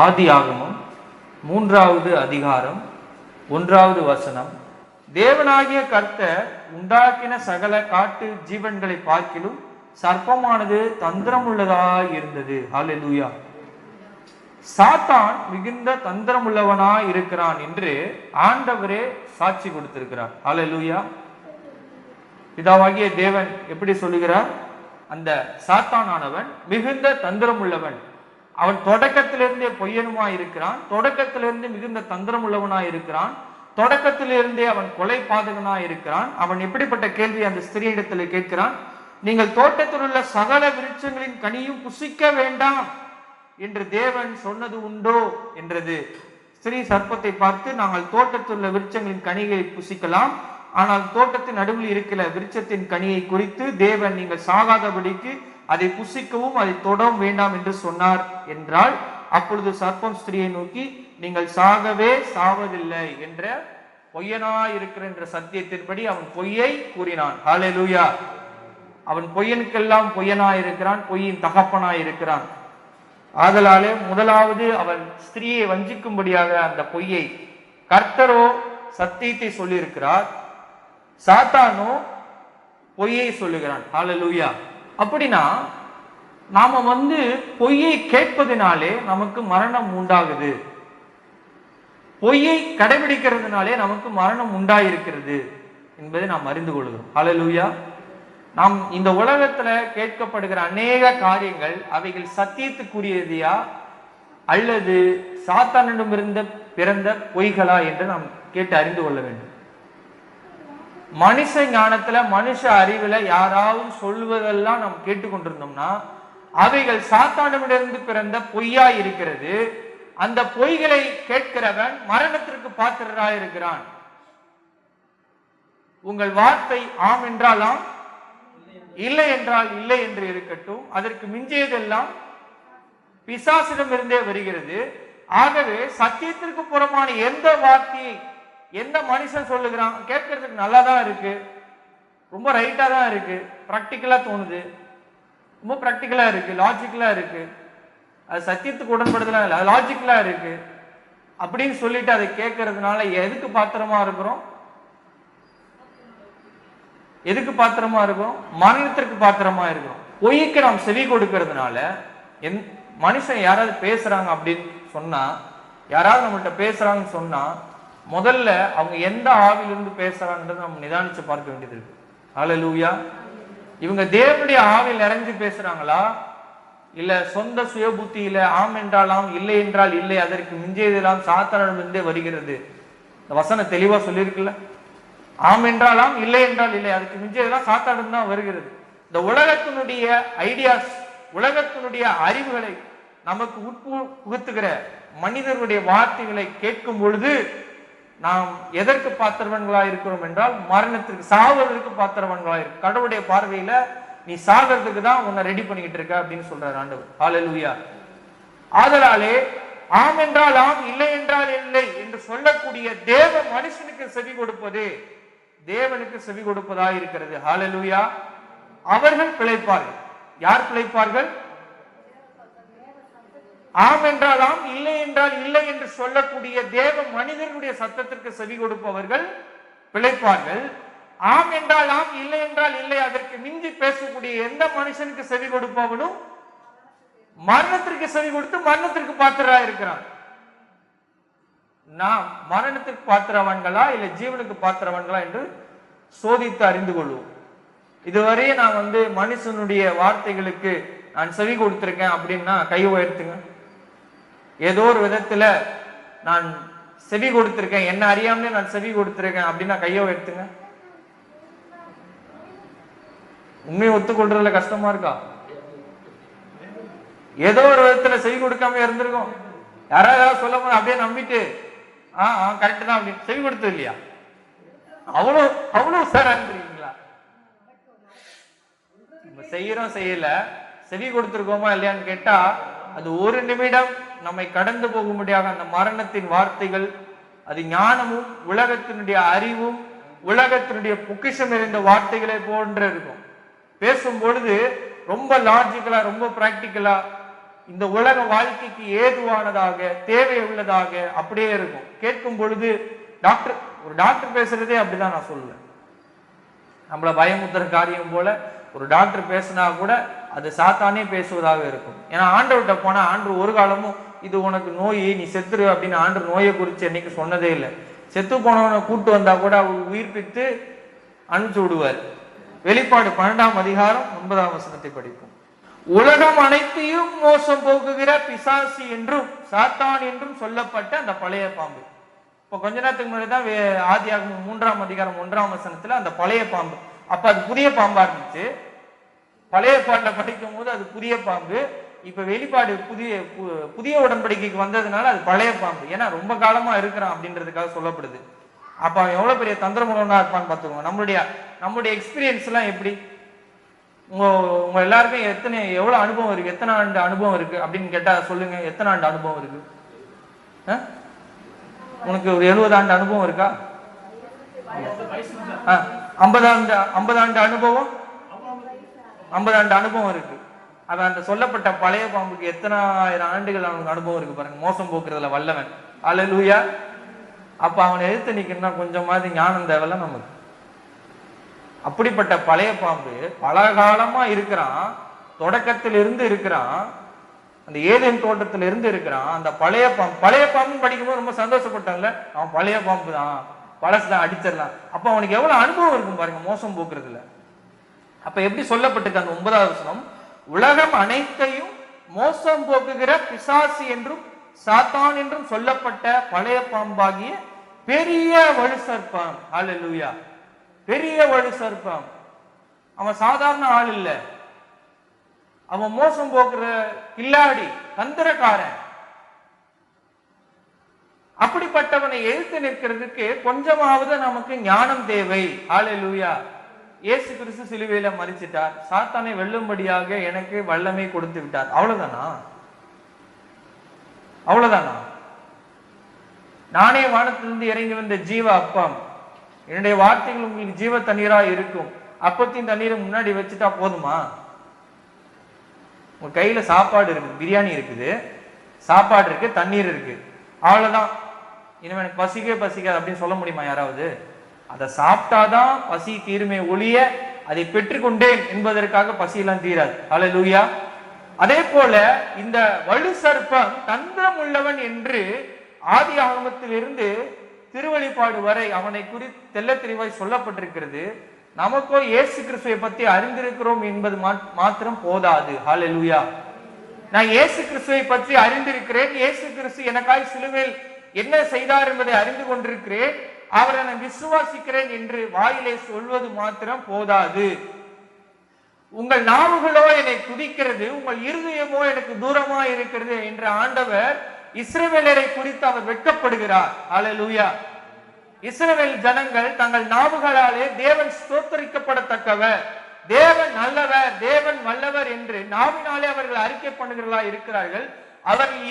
ஆதியாகமம் 3வது அதிகாரம் 1வது வசனம். தேவனாகிய கர்த்தர் உண்டாக்கின சகல காட்டு ஜீவன்களை பார்க்கிலும் சர்ப்பமானது தந்திரமுள்ளதாய் இருந்தது. ஹல்லேலூயா. சாத்தான் மிகுந்த தந்திரமுள்ளவனாய் இருக்கிறான் என்று ஆண்டவரே சாட்சி கொடுத்திருக்கிறார். ஹல்லேலூயா. பிதாவாகிய தேவன் எப்படி சொல்லுகிறார்? அந்த சாத்தானானவன் மிகுந்த தந்திரமுள்ளவன், அவன் தொடக்கத்திலிருந்தே பொய்யனுமாய் இருக்கிறான், தொடக்கத்திலிருந்து மிகுந்த தந்திரம் உள்ளவனாய் இருக்கிறான், தொடக்கத்திலிருந்தே அவன் கொலை பாதகனாய் இருக்கிறான். அவன் எப்படிப்பட்ட கேள்வி அந்த ஸ்திரீயிடத்தில் கேட்கிறான்? நீங்கள் தோட்டத்தில் உள்ள சகல விருட்சங்களின் கனியும் புசிக்க வேண்டாம் என்று தேவன் சொன்னது உண்டோ என்றது. ஸ்திரீ சர்ப்பத்தை பார்த்து, நாங்கள் தோட்டத்தில் உள்ள விருட்சங்களின் கனிகளை புசிக்கலாம், ஆனால் தோட்டத்தின் நடுவில் இருக்கிற விருட்சத்தின் கனியை குறித்து தேவன் நீங்கள் சாகாதபடிக்கு அதை புசிக்கவும் அதை தொடவும் வேண்டாம் என்று சொன்னார் என்றால், அப்பொழுது சர்ப்பம் ஸ்திரியை நோக்கி, நீங்கள் சாகவே சாவதில்லை என்ற பொய்யனாய் இருக்கிற என்ற சத்தியத்தின்படி அவன் பொய்யை கூறினான். ஹல்லேலூயா. அவன் பொய்யனுக்கெல்லாம் பொய்யனாய் இருக்கிறான், பொய்யின் தகப்பனாய் இருக்கிறான். ஆதலாலே முதலாவது அவன் ஸ்திரியை வஞ்சிக்கும்படியாக அந்த பொய்யை, கர்த்தரோ சத்தியத்தை சொல்லி இருக்கிறார், சாத்தானோ பொய்யை சொல்லுகிறான். ஹல்லேலூயா. அப்படின்னா நாம பொய்யை கேட்பதினாலே நமக்கு மரணம் உண்டாகுது, பொய்யை கடைபிடிக்கிறதுனாலே நமக்கு மரணம் உண்டாயிருக்கிறது என்பதை நாம் அறிந்து கொள்கிறோம். ஹல்லேலூயா. நாம் இந்த உலகத்துல கேட்கப்படுகிற அநேக காரியங்கள் அவைகள் சத்தியத்துக்குரியதையா அல்லது சாத்தானிடமிருந்து பிறந்த பொய்களா என்று நாம் கேட்டு அறிந்து கொள்ள வேண்டும். மனுஷ ஞானத்துல மனுஷ அறிவுல யாராவது சொல்வதெல்லாம் நாம் கேட்டுக்கொண்டிருந்தோம்னா அவைகள் சாத்தானிடமிருந்து பிறந்த பொய்யா இருக்கிறது. அந்த பொய்களை கேட்கிறவன் மரணத்திற்கு பாத்திரராய் இருக்கிறான். உங்கள் வார்த்தை ஆம் என்றால் ஆம், இல்லை என்றால் இல்லை என்று இருக்கட்டும். அதற்கு மிஞ்சியதெல்லாம் பிசாசிடமிருந்தே வருகிறது. ஆகவே சத்தியத்திற்கு புறமான எந்த வார்த்தையை எந்த மனுஷன் சொல்லுகிறான், கேட்கறதுக்கு நல்லா தான் இருக்கு, ரொம்ப ரைட்டா தான் இருக்கு, பிராக்டிக்கலா தோணுது, ரொம்ப பிராக்டிக்கலா இருக்கு, லாஜிக்கலா இருக்கு, அது சத்தியத்துக்கு உடன்படுதலாம் இல்லை, அது லாஜிக்கலா இருக்கு அப்படின்னு சொல்லிட்டு அதை கேட்கறதுனால எதுக்கு பாத்திரமா இருக்கிறோம்? எதுக்கு பாத்திரமா இருக்கும்? மரணத்திற்கு பாத்திரமா இருக்கும். பொய்க்கு நாம் செவி கொடுக்கறதுனால மனுஷன் யாராவது பேசுறாங்க அப்படின்னு சொன்னா, யாராவது நம்மள்ட்ட பேசுறாங்கன்னு சொன்னா முதல்ல அவங்க எந்த ஆவிலிருந்து பேசுறாங்கன்றதை நம்ம நிதானிச்சு பார்க்க வேண்டியது இருக்கு. ஹல்லேலூயா. இவங்க தேவனுடைய ஆவியில் நிறைஞ்சு பேசுறாங்களா, இல்ல சொந்த சுய புத்தியில ஆம் என்றால் ஆம், இல்லை என்றால் இல்லை, அதற்கு மிஞ்சியதெல்லாம் சாத்தானிடமிருந்தே வருகிறது. இந்த வசனம் தெளிவா சொல்லியிருக்குல்ல, ஆம் என்றால் ஆம், இல்லை என்றால் இல்லை, அதுக்கு மிஞ்சியதெல்லாம் சாத்தானிடம் தான் வருகிறது. இந்த உலகத்தினுடைய ஐடியாஸ், உலகத்தினுடைய அறிவுகளை நமக்கு புகுத்துகிற மனிதர்களுடைய வார்த்தைகளை கேட்கும் பொழுது நாம் எதற்கு பாத்திரவன்களாக இருக்கிறோம் என்றால் மரணத்திற்கு, சாவதற்கு பாத்திரவன்களாக இருக்கும். கடவுளுடைய பார்வையில நீ சாகிறதுக்கு தான் உன்னை ரெடி பண்ணிக்கிட்டு இருக்க அப்படின்னு சொல்றாரு ஆண்டவர். ஹல்லேலூயா. ஆதலாலே ஆம் என்றால் ஆம், இல்லை என்றால் இல்லை என்று சொல்லக்கூடிய தேவ மனுஷனுக்கு செவி கொடுப்பது தேவனுக்கு செவி கொடுப்பதாக இருக்கிறது. ஹல்லேலூயா. அவர்கள் பிழைப்பார்கள். யார் பிழைப்பார்கள்? ஆம் என்றால் ஆம், இல்லை என்றால் இல்லை என்று சொல்லக்கூடிய தேவ மனிதர்களுடைய சத்தத்திற்கு செவி கொடுப்பவர்கள் பிழைப்பார்கள். ஆம் என்றால் ஆம், இல்லை என்றால் இல்லை, அதற்கு மிஞ்சி பேசக்கூடிய எந்த மனுஷனுக்கு செவி கொடுப்பவனும் மரணத்திற்கு செவி கொடுத்து மரணத்திற்கு பாத்திரா இருக்கிறான். நாம் மரணத்திற்கு பாத்திரவான்களா இல்ல ஜீவனுக்கு பாத்திரவான்களா என்று சோதித்து அறிந்து கொள்வோம். இதுவரையே நான் மனுஷனுடைய வார்த்தைகளுக்கு நான் செவி கொடுத்திருக்கேன் அப்படின்னா கை உயர்த்துங்க. ஏதோ ஒரு விதத்துல நான் செவி கொடுத்திருக்கேன், என்ன அறியாமலே நான் செவி கொடுத்திருக்கேன் அப்படின்னா கையை உயர்த்துங்க. உண்மையை ஒத்துக்கொள்றதுல கஷ்டமா இருக்கா? ஏதோ ஒரு விதத்துல செவி கொடுக்காம இருந்திருக்கோம். யாராவது சொல்லும் போது அப்படியே நம்பிட்டு கரெக்ட் தான் அப்படின்னு செவி கொடுத்தது இல்லையா? அவ்வளவு சாரான்றீங்களா? செய்யறோம் செய்யல, செவி கொடுத்திருக்கோமா இல்லையான்னு கேட்டா அது ஒரு நிமிடம் நம்மை கடந்து போகும்படியாக அந்த மரணத்தின் வார்த்தைகள், அது ஞானமும் உலகத்தினுடைய அறிவும் உலகத்தினுடைய பொக்கிஷம் இருந்த வார்த்தைகளை போன்று இருக்கும். பேசும் பொழுது ரொம்ப லாஜிக்கலா, ரொம்ப பிராக்டிக்கலா, இந்த உலக வாழ்க்கைக்கு ஏதுவானதாக தேவை உள்ளதாக அப்படியே இருக்கும். கேட்கும் பொழுது ஒரு டாக்டர் பேசுறதே அப்படிதான் நான் சொல்லுவேன். நம்மள பயமுத்துற காரியம் போல ஒரு டாக்டர் பேசினா கூட அது சாத்தானே பேசுவதாக இருக்கும். ஏன்னா ஆண்டவர்கிட்ட போனா ஆண்டவர் ஒரு காலமும் இது உனக்கு நோய், நீ செத்துரு அப்படின்னு ஆண்டவர் நோயை குறித்து என்னைக்கு சொன்னதே இல்லை. செத்து போனவனை கூட்டு வந்தா கூட அவர் உயிர்ப்பித்து அனுப்பிச்சு விடுவார். வெளிப்பாடு 12ஆம் அதிகாரம் 9ஆம் வசனத்தை படிப்போம். உலகம் அனைத்தையும் மோசம் போக்குகிற பிசாசு என்றும் சாத்தான் என்றும் சொல்லப்பட்ட அந்த பழைய பாம்பு. இப்ப கொஞ்ச நேரத்துக்கு முன்னாடிதான் ஆதியாகமம் 3ஆம் அதிகாரம் 1ஆம் வசனத்துல அந்த பழைய பாம்பு, அப்ப அது புதிய பாம்பா இருந்துச்சு. பழைய பாட்டுல படிக்கும் போது அது புதிய பாம்பு. இப்ப வெளிப்பாடு புதிய உடன்படிக்கைக்கு வந்ததுனால அது பழைய பாம்பு. ஏன்னா ரொம்ப காலமா இருக்கிறான் அப்படின்றதுக்காக சொல்லப்படுது. அப்ப அவன் எவ்வளவு பெரிய தந்திரமுள்ளவனா இருப்பான்னு பாத்துக்கோங்க. நம்மளுடைய எக்ஸ்பீரியன்ஸ் எல்லாம் எப்படி, உங்க எல்லாருக்கும் எவ்வளவு அனுபவம் இருக்கு, எத்தனை ஆண்டு அனுபவம் இருக்கு அப்படின்னு கேட்டா சொல்லுங்க. எத்தனை ஆண்டு அனுபவம் இருக்கு? உனக்கு ஒரு 70 ஆண்டு அனுபவம் இருக்கா? 50 ஆண்டு அனுபவம், 50 ஆண்டு அனுபவம் இருக்கு. அவன் அந்த சொல்லப்பட்ட பழைய பாம்புக்கு எத்தனை ஆயிரம் ஆண்டுகள் அவனுக்கு அனுபவம் இருக்கு பாருங்க. மோசம் போக்குறதுல வல்லவன். அல்லேலூயா. அப்ப அவனை எதிர்த்து நிக்கணும்னா கொஞ்சமாவது ஞானம் தேவையில்ல நமக்கு. அப்படிப்பட்ட பழைய பாம்பு பல காலமா இருக்கிறான், தொடக்கத்திலிருந்து இருக்கிறான், அந்த ஏதேன் தோட்டத்திலிருந்து இருக்கிறான். அந்த பழைய பாம்பு படிக்கும்போது ரொம்ப சந்தோஷப்பட்டான்ல, அவன் பழைய பாம்பு தான், பழசுதான், அடிச்சிடலாம். அப்ப அவனுக்கு எவ்வளவு அனுபவம் இருக்கும் பாருங்க மோசம் போக்குறதுல. அப்ப எப்படி சொல்லப்பட்டிருக்கு அந்த 9ஆவது வசனம், உலகம் அனைத்தையும் மோசம் போக்குகிற பிசாசு என்றும் சாத்தான் என்றும் சொல்லப்பட்ட பழைய பாம்பாகிய பெரிய வலு சர்ப்பம். அல்லேலூயா. பெரிய வலு சர்ப்பம். அவன் சாதாரண ஆள் இல்ல, அவன் மோசம் போக்குற கில்லாடி, தந்திரக்காரன். அப்படிப்பட்டவனை எதிர்த்து நிற்கிறதுக்கு கொஞ்சமாவது நமக்கு ஞானம் தேவை. அல்லேலூயா. இயேசு கிறிஸ்து சிலுவையில மரிச்சிட்டார், சாத்தானை வெல்லும்படியாக எனக்கு வல்லமை கொடுத்து விட்டார். அவ்வளவுதானா? அவ்வளவுதானா? நானே வானத்திலிருந்து இறங்கி வந்த ஜீவ அப்பம், என்னுடைய வார்த்தைகள் உங்களுக்கு ஜீவ தண்ணீரா இருக்கும். அப்பத்தின் தண்ணீரை முன்னாடி வச்சுட்டா போதுமா? உங்க கையில சாப்பாடு இருக்குது, பிரியாணி இருக்குது, சாப்பாடு இருக்கு, தண்ணீர் இருக்கு, அவ்வளவுதான். இனிமே எனக்கு பசிக்காது அப்படின்னு சொல்ல முடியுமா யாராவது? அதை சாப்பிட்டாதான் பசி தீருமே ஒழிய அதை பெற்றுக்கொண்டேன் என்பதற்காக பசியெல்லாம் தீராது. அல்லேலூயா. அதே போல இந்த வலு சர்ப்பம் தந்திரம் உள்ளவன் என்று ஆதி ஆகமத்திலிருந்து திருவெளிப்பாடு வரை அவனை குறித்து தெள்ள தெளிவாய் சொல்லப்பட்டிருக்கிறது. நமக்கோ இயேசு கிறிஸ்துவை பற்றி அறிந்திருக்கிறோம் என்பது மாத்திரம் போதாது. ஹல்லேலூயா. நான் இயேசு கிறிஸ்துவை பற்றி அறிந்திருக்கிறேன், இயேசு கிறிஸ்து எனக்காய் சிலுவையில் என்ன செய்தார் என்பதை அறிந்து கொண்டிருக்கிறேன், அவரை நான் விசுவாசிக்கிறேன் என்று வாயிலே சொல்வது மாத்திரம் போதாது. உங்கள் நாவுகளோ என்னை துதிக்கிறது, உங்கள் இருதயமோ எனக்கு தூரமா இருக்கிறது என்ற ஆண்டவர் இஸ்ரவேலரை குறித்து அவர் வெட்கப்படுகிறார். அல்லேலூயா. இஸ்ரவேல் ஜனங்கள் தங்கள் நாவுகளாலே தேவன் ஸ்தோத்தரிக்கப்படத்தக்கவர், தேவன் நல்லவர், தேவன் வல்லவர் என்று நாவினாலே அவர்கள் அறிக்கை பண்ணுகிறவர்களா இருக்கிறார்கள். அவர்கள்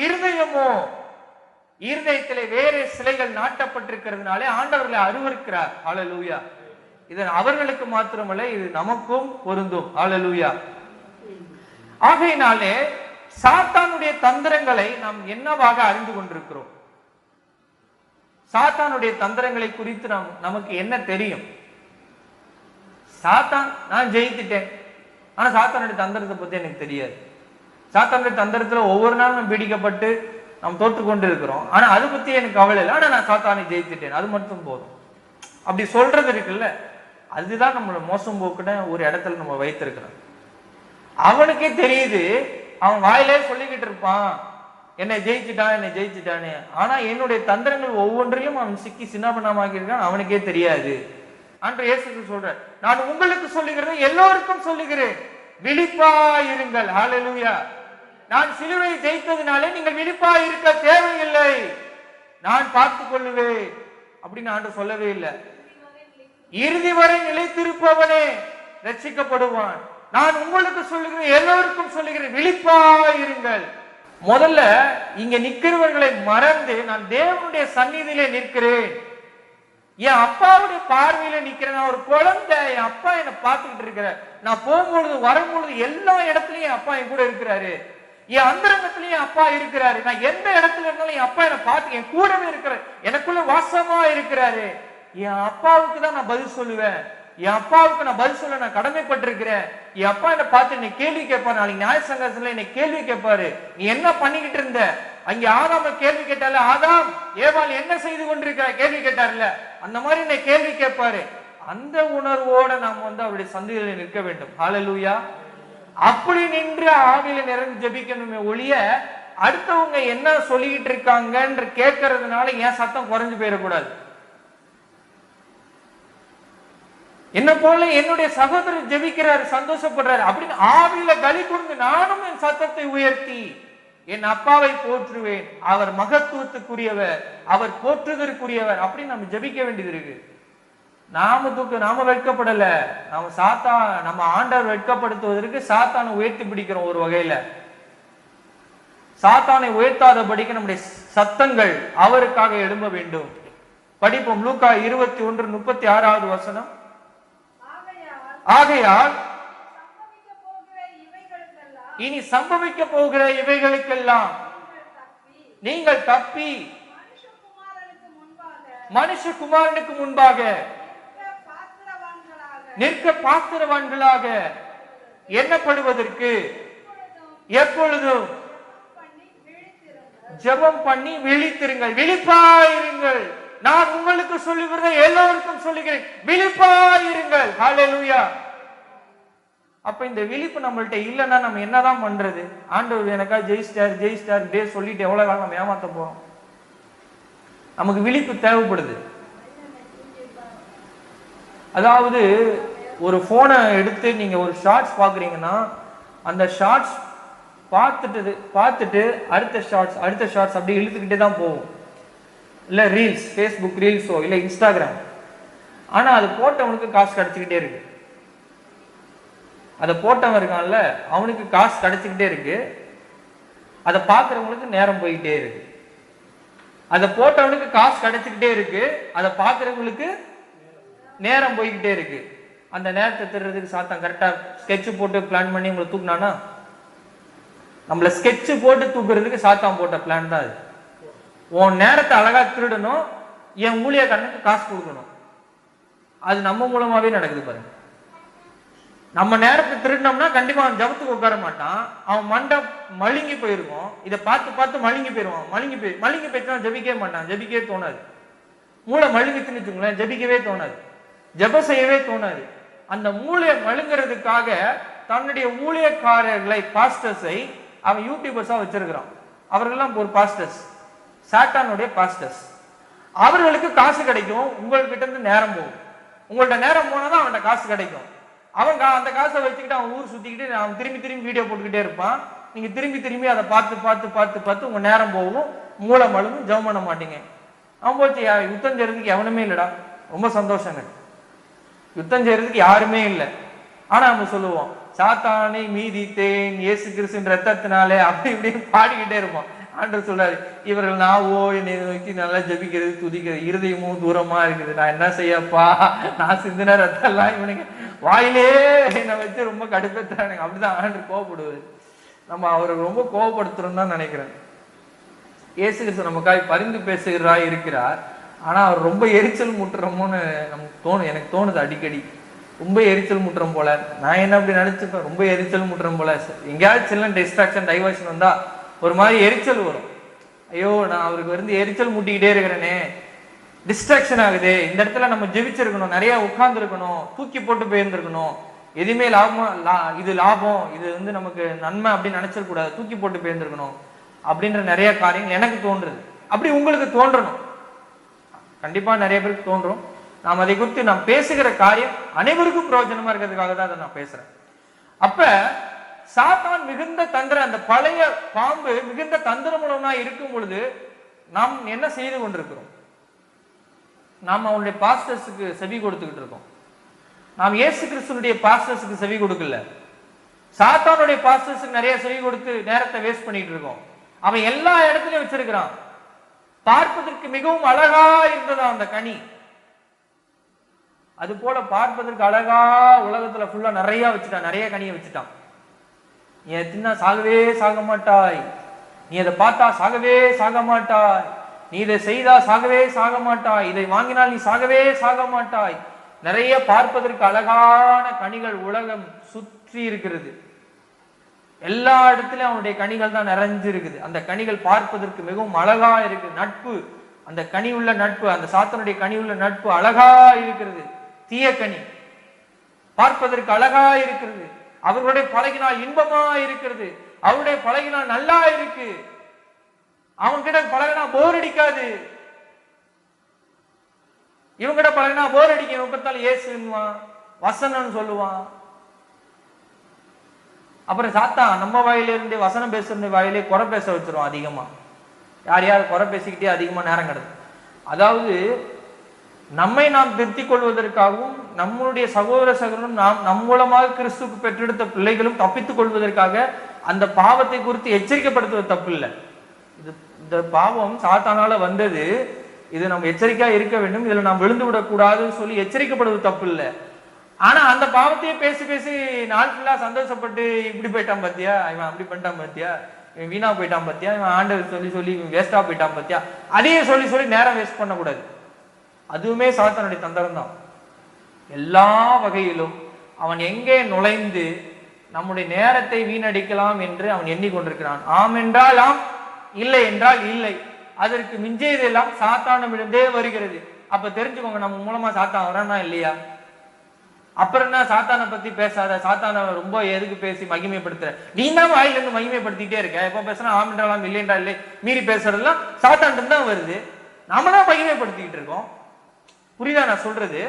இருதயத்திலே வேறு சிலைகள் நாட்டப்பட்டிருக்கிறதுனாலே ஆண்டவர்களை அருவருக்கிறார். அல்லேலூயா. இது அவர்களுக்கு மாத்திரமல்ல, இது நமக்கும் பொருந்தும். அல்லேலூயா. ஆகையினாலே சாத்தானுடைய தந்திரங்களை நாம் என்னவாக அறிந்து கொண்டிருக்கிறோம்? சாத்தானுடைய தந்திரங்களை குறித்து நமக்கு என்ன தெரியும்? சாத்தான், நான் ஜெயித்துட்டேன், ஆனா சாத்தானுடைய தந்திரத்தை பத்தி எனக்கு தெரியாது. சாத்தானுடைய தந்திரத்துல ஒவ்வொரு நாளும் நாம் பீடிக்கப்பட்டு நாம் தோற்று கொண்டு இருக்கிறோம். ஆனா அதை பத்தி எனக்கு கவலை இல்லை, ஆனா நான் சாத்தானை ஜெயித்துட்டேன், அது மட்டும் போதும். அப்படி சொல்றது இருக்குல்ல, அதுதான் நம்மளை மோசம் போக்குன ஒரு இடத்துல நம்ம வைத்திருக்கிறோம். அவனுக்கே தெரியுது, அவன் வாயிலே சொல்லிக்கிட்டு இருப்பான் என்னை ஜெயிச்சுட்டானே, ஆனா என்னுடைய தந்திரங்கள் ஒவ்வொன்றையும் அவன் சிக்கி சின்னாபனமாக்கி இருக்கான், அவனுக்கே தெரியாது. அன்று இயேசு சொல்ற, நான் உங்களுக்கு சொல்லுகிறேன், எல்லோருக்கும் சொல்லுகிறேன், விழிப்பாயிருங்கள். ஹல்லேலூயா. நான் சிலுவையை ஜெயித்ததுனாலே நீங்கள் விழிப்பாய் இருக்க தேவையில்லை, நான் பார்த்துக் கொள்ளுவேன் அப்படின்னு ஆண்டு சொல்லவே இல்லை. இறுதி வரை நிலைத்திருப்பவனே ரட்சிக்கப்படுவான். நான் உங்களுக்கு சொல்லுகிறேன், எல்லோருக்கும் சொல்லுகிறேன், விழிப்பாயிருங்கள். முதல்ல இங்க நிற்கிறவர்களை மறந்து நான் தேவனுடைய சந்நிதியிலே நிற்கிறேன், என் அப்பாவுடைய பார்வையில நிக்கிறேன், நான் ஒரு குழந்தை, என் அப்பா என்னை பார்த்துக்கிட்டு இருக்கிற, நான் போகும்பொழுது வரும்பொழுது எல்லா இடத்துலயும் என் அப்பா என் கூட இருக்கிறாரு, என் அந்தரங்கத்திலேயே அப்பா இருக்கிறாரு. நான் எந்த இடத்துல இருந்தாலும் என் அப்பா என்னை பார்த்து என் கூடவே இருக்கிறாரு, எனக்குள்ள வாசமா இருக்கிறாரு. என் அப்பாவுக்கு தான் நான் பதில் சொல்லுவேன். என் அப்பாவுக்கு நான் பதில் சொல்ல நான் கடமைப்பட்டிருக்கிறேன். என் அப்பா என்னை பார்த்து என்னை கேள்வி கேட்பாரு. நாளைக்கு நியாய சங்கத்துல என்னை கேள்வி கேட்பாரு, நீ என்ன பண்ணிக்கிட்டு இருந்த? அங்க ஆதாம கேள்வி கேட்டால, ஆதாம் ஏவாள் என்ன செய்து கொண்டிருக்கிற கேள்வி கேட்டார்ல, அந்த மாதிரி என்னை கேள்வி கேட்பாரு. அந்த உணர்வோட நாம் அவருடைய சந்தையில நிற்க வேண்டும். ஹல்லேலூயா. அப்படி நின்று ஆவியில நிறைந்து ஜெபிக்கணுமே ஒழிய அடுத்தவங்க என்ன சொல்லிட்டு இருக்காங்கன்ற கேட்கறதுனால என் சத்தம் குறைஞ்சு போயிடக்கூடாது. என்ன போல என்னுடைய சகோதரர் ஜெபிக்கிறாரு, சந்தோஷப்படுறாரு அப்படின்னு ஆவியில களி கூர்ந்து நானும் என் சத்தத்தை உயர்த்தி என் அப்பாவை போற்றுவேன். அவர் மகத்துவத்துக்குரியவர், அவர் போற்றுதற்குரியவர் அப்படின்னு நம்ம ஜெபிக்க வேண்டியது இருக்கு. நாம வெட்கப்படல, நம்ம ஆண்டவர் வெட்கப்படுத்துவதற்கு சாத்தானை உயர்த்தி பிடிக்கிறோம். ஒரு வகையில சாத்தானை உயர்த்தாதபடிக்கு நம்முடைய சத்தங்கள் அவருக்காக எழும்ப வேண்டும். படிப்போம் லூக்கா 21:36 ஆகையால் இனி சம்பவிக்க போகிற இவைகளுக்கெல்லாம் நீங்கள் தப்பி மனுஷகுமாரனுக்கு முன்பாக நிற்க பாத்திரவான்களாக எண்ணப்படுவதற்கு எப்பொழுதும் ஜெபம் பண்ணி விழித்திருங்கள், விழிப்பாயிருங்கள். நான் உங்களுக்கு சொல்லுகிறத எல்லோருக்கும் சொல்லுகிறேன், விழிப்பாயிருங்கள். ஹல்லேலூயா. அப்ப இந்த விழிப்பு நம்மள்ட்ட இல்லைன்னா நம்ம என்னதான் பண்றது? ஆண்டவர் எனக்கா ஜெயிஸ்டார் ஜெயிஸ்டார் டே சொல்லிட்டு எவ்வளவு காலம் நம்ம ஏமாத்த போறோம்? நமக்கு விழிப்பு தேவைப்படுது. அதாவது ஒரு போனை எடுத்து நீங்க ஒரு ஷார்ட்ஸ் பாக்குறீங்கன்னா அந்த ஷார்ட்ஸ் பார்த்துட்டு அடுத்த ஷார்ட்ஸ் அப்படி இழுத்துக்கிட்டே தான் போகும். இல்ல ரீல்ஸ், ஃபேஸ்புக் ரீல்ஸோ இல்ல இன்ஸ்டாகிராம். ஆனா அது போட்டவனுக்கு காசு கிடைச்சிக்கிட்டே இருக்கு. அதை போட்டவன் இருக்கான்ல அவனுக்கு காசு கிடைச்சிக்கிட்டே இருக்கு. அதை பார்க்கறவங்களுக்கு நேரம் போய்கிட்டே இருக்கு. அதை போட்டவனுக்கு காசு கிடைச்சிக்கிட்டே இருக்கு, அதை பார்க்கறவங்களுக்கு நேரம் போய்கிட்டே இருக்கு. அந்த நேரத்தை திருறதுக்கு சாத்தான் கரெக்டா ஸ்கெட்ச் போட்டு பிளான் பண்ணி உங்களை தூக்குனானா? நம்மள ஸ்கெட்ச் போட்டு தூக்குறதுக்கு சாத்தான் போட்ட பிளான் தான் அது. உன் நேரத்தை அழகா திருடணும், என் ஊழியக்காரனுக்கு காசு கொடுக்கணும். அது நம்ம மூலமாவே நடக்குது பாருங்க. நம்ம நேரத்தை திருடினோம்னா கண்டிப்பா அவன் ஜபத்துக்கு உட்கார மாட்டான். அவன் மண்டை மழுங்கி போயிருக்கும். இதை பார்த்து மழுங்கி போயிருவான். மழுங்கி போயிடுச்சா ஜபிக்கவே மாட்டான், ஜபிக்கவே தோணாது. மூளை மழுங்கிச்சுன்னு வச்சுங்களேன், ஜபிக்கவே தோணாது, ஜபம் செய்யவே தோணாது. அந்த மூளையை மழுங்குறதுக்காக தன்னுடைய ஊழியக்காரர்களை பாஸ்டர்ஸை அவன் யூடியூபர்ஸா வச்சிருக்கிறான். அவர்கள்லாம் ஒரு பாஸ்டர்ஸ், சாத்தானுடைய பாஸ்டர்ஸ். அவர்களுக்கு காசு கிடைக்கும், உங்கள்கிட்ட இருந்து நேரம் போகும். உங்கள்ட்ட நேரம் போனாதான் அவன்கிட்ட காசு கிடைக்கும். அவன் அந்த காசை வச்சுக்கிட்டு அவன் ஊர் சுத்திக்கிட்டு அவன் திரும்பி வீடியோ போட்டுக்கிட்டே இருப்பான். நீங்க திரும்பி அதை பார்த்து உங்க நேரம் போகும், மூளை மழுங்கும், ஜெபம் பண்ண மாட்டீங்க. அவன் போச்சு யுத்தம் செய்யறதுக்கு எவனுமே இல்லடா, ரொம்ப சந்தோஷங்க, யுத்தம் செய்யறதுக்கு யாருமே இல்லை. ஆனா நம்ம சொல்லுவோம் சாத்தானை மீதித்தேன் இயேசு கிறிஸ்துவின் ரத்தத்தினாலே, அப்படி இப்படின்னு பாடிக்கிட்டே இருப்போம். ஆண்டவர் சொல்றாரு, இவர்கள் நாவோ என்னை நோக்கி நல்லா ஜபிக்கிறது துதிக்கிறது, இருதயமும் தூரமா இருக்குது, நான் என்ன செய்யப்பா, நான் சிந்தின ரத்தம் எல்லாம் இவனுங்க வாயிலே என்னை வச்சு ரொம்ப கடுப்பேத்துறானுங்க. அப்படிதான் ஆண்டவர் கோவப்படுவாரு. நம்ம அவரை ரொம்ப கோவப்படுத்துறோம் தான் நினைக்கிறேன். இயேசு கிறிஸ்து நமக்காக பரிந்து பேசுகிறாய் இருக்கிறார். ஆனா அவர் ரொம்ப எரிச்சல் முட்டுறோமோன்னு நமக்கு தோணும். எனக்கு தோணுது அடிக்கடி, ரொம்ப எரிச்சல் முட்டுறோம் போல. நான் என்ன அப்படி நினைச்சுப்பேன், ரொம்ப எரிச்சல் முட்டுறோம் போல. எங்கேயாவது சின்ன டிஸ்ட்ராக்ஷன் டைவர்ஷன் வந்தா ஒரு மாதிரி எரிச்சல் வரும். ஐயோ நான் அவருக்கு வந்து எரிச்சல் முட்டிக்கிட்டே இருக்கிறேனே, டிஸ்ட்ராக்ஷன் ஆகுது. இந்த இடத்துல நம்ம ஜெபிச்சிருக்கணும், நிறைய உட்கார்ந்து இருக்கணும், தூக்கி போட்டு போயிருந்திருக்கணும், எதுவுமே இது லாபம், இது வந்து நமக்கு நன்மை அப்படின்னு நினைச்சிடக்கூடாது, தூக்கி போட்டு போயிருந்திருக்கணும் அப்படின்ற நிறைய காரியங்கள் எனக்கு தோன்றுது. அப்படி உங்களுக்கு தோன்றணும், கண்டிப்பா நிறைய பேருக்கு தோன்றும். நாம் அதை குறித்து நாம் பேசுகிற காரியம் அனைவருக்கும் பிரயோஜனமா இருக்கிறதுக்காக தான் அதை நான் பேசுறேன். அப்ப சாத்தான் மிகுந்த தந்திரம், அந்த பழைய பாம்பு மிகுந்த தந்திரமுள்ளவனா இருக்கும் பொழுது நாம் என்ன செய்து கொண்டிருக்கிறோம்? நாம் அவனுடைய பாஸ்டர்ஸுக்கு செவி கொடுத்துக்கிட்டு இருக்கோம். நாம் இயேசு கிறிஸ்துனுடைய பாஸ்டர்ஸுக்கு செவி கொடுக்கல, சாத்தானுடைய பாஸ்டர்ஸுக்கு நிறைய செவி கொடுத்து நேரத்தை வேஸ்ட் பண்ணிட்டு இருக்கோம். அவன் எல்லா இடத்துலயும் வச்சிருக்கிறான். பார்ப்பதற்கு மிகவும் அழகா இருந்ததா அந்த கனி, அது போல பார்ப்பதற்கு அழகா உலகத்துல ஃபுல்லா நிறைய வச்சுட்டான், நிறைய கனியை வச்சுட்டான். நீ அதை தின்னா சாகவே சாக மாட்டாய், நீ அதை பார்த்தா சாகவே சாக மாட்டாய், நீ இதை செய்தா சாகவே சாக மாட்டாய், இதை வாங்கினால் நீ சாகவே சாக மாட்டாய். நிறைய பார்ப்பதற்கு அழகான கனிகள் உலகம் சுற்றி இருக்கிறது. எல்லா இடத்துலயும் அவனுடைய கனிகள் தான் நிறைஞ்சு இருக்குது. அந்த கனிகள் பார்ப்பதற்கு மிகவும் அழகா இருக்கு. நட்பு, அந்த கனி உள்ள நட்பு, அந்த சாத்தனுடைய கனி உள்ள நட்பு அழகா இருக்கிறது. தீய கனி பார்ப்பதற்கு அழகா இருக்கிறது. அவர்களுடைய பழகினால் இன்பமா இருக்கிறது. அவருடைய பழகினால் நல்லா இருக்கு. அவன் கிட்ட பழகினா போர் அடிக்காது. இவங்க கிட்ட பழகினா போர் அடிக்கும். இவன் பார்த்தாலும் ஏசுவான், வசனம் சொல்லுவான். அப்புறம் சாத்தான் நம்ம வாயிலிருந்து வசனம் பேசுற வாயிலே குறை பேச வச்சிருவான். அதிகமா யார் குறை பேசிக்கிட்டே அதிகமா நேரம் கிடக்கு. அதாவது நம்மை நாம் திருத்திக் கொள்வதற்காகவும் நம்முடைய சகோதர சகோதரனும் நம் மூலமாக கிறிஸ்துக்கு பெற்றெடுத்த பிள்ளைகளும் தப்பித்துக் கொள்வதற்காக அந்த பாவத்தை குறித்து எச்சரிக்கப்படுத்துவது தப்பு இல்லை. இந்த பாவம் சாத்தானால வந்தது, இது நம்ம எச்சரிக்கையா இருக்க வேண்டும், இதுல நாம் விழுந்து விடக்கூடாதுன்னு சொல்லி எச்சரிக்கப்படுவது தப்பு இல்லை. ஆனா அந்த பாவத்தையே பேசி பேசி நாள் ஃபுல்லா சந்தோஷப்பட்டு இப்படி போயிட்டான் பாத்தியா, இவன் அப்படி பண்ணிட்டான் பாத்தியா, இவன் வீணா போயிட்டான் பாத்தியா, இவன் ஆண்டவர் சொல்லி சொல்லி இவன் வேஸ்டா போயிட்டான் பாத்தியா, அதையே சொல்லி சொல்லி நேரம் வேஸ்ட் பண்ணக்கூடாது. அதுவுமே சாத்தானுடைய தந்திரம் தான். எல்லா வகையிலும் அவன் எங்கே நுழைந்து நம்முடைய நேரத்தை வீணடிக்கலாம் என்று அவன் எண்ணிக்கொண்டிருக்கிறான். ஆம் என்றால் ஆம், இல்லை என்றால் இல்லை. அதற்கு மிஞ்சியதெல்லாம் சாத்தானிடமிருந்தே வருகிறது. அப்ப தெரிஞ்சுக்கோங்க, நம்ம மூலமா சாத்தான் வரானா இல்லையா? அப்புறம் என்ன சாத்தானை பத்தி பேசாத, சாத்தானை ரொம்ப எதுக்கு பேசி மகிமைப்படுத்துற? நீ தான் வாயிலிருந்து மகிமைப்படுத்திட்டே இருக்க. எப்ப பேசுனா ஆம் என்றாலாம் இல்லை என்றா இல்லை மீறி பேசுறதுலாம் சாத்தான் தான் வருது. நாம தான் மகிமைப்படுத்திக்கிட்டு இருக்கோம். புரியுதா நான் சொல்றது?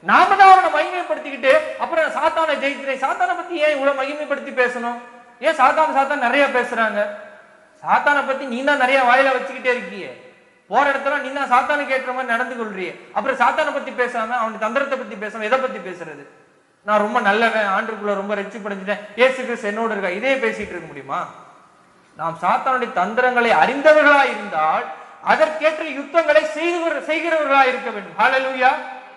நாம தான் அவனை மகிமைப்படுத்திக்கிட்டு அப்புறம் சாத்தானை ஜெயிக்கிறேன். சாத்தானை பத்தி ஏன் இவ்வளவு மகிமைப்படுத்தி பேசணும்? ஏன் சாத்தான் நிறைய பேசுறாங்க? சாத்தானை பத்தி நீ தான் நிறைய வாயில வச்சுக்கிட்டே இருக்கியே. போற இடத்துல நீ தான் சாத்தானுக்கு ஏற்ற மாதிரி நடந்து கொள்றியே. அப்புறம் சாத்தானை பத்தி பேசாம அவனுடைய தந்திரத்தை பத்தி பேசாம எதை பத்தி பேசுறது? நான் ரொம்ப நல்லவன், ஆண்டுக்குள்ள ரொம்ப ரட்சிப்படைஞ்சிட்டேன், இயேசு கிறிஸ்து என்னோட இருக்கா, இதே பேசிட்டு இருக்க முடியுமா? நாம் சாத்தானுடைய தந்திரங்களை அறிந்தவர்களா இருந்தால் அதற்கேற்ற யுத்தங்களை செய்கிறவர்களா இருக்க வேண்டும். ஹல்லேலூயா.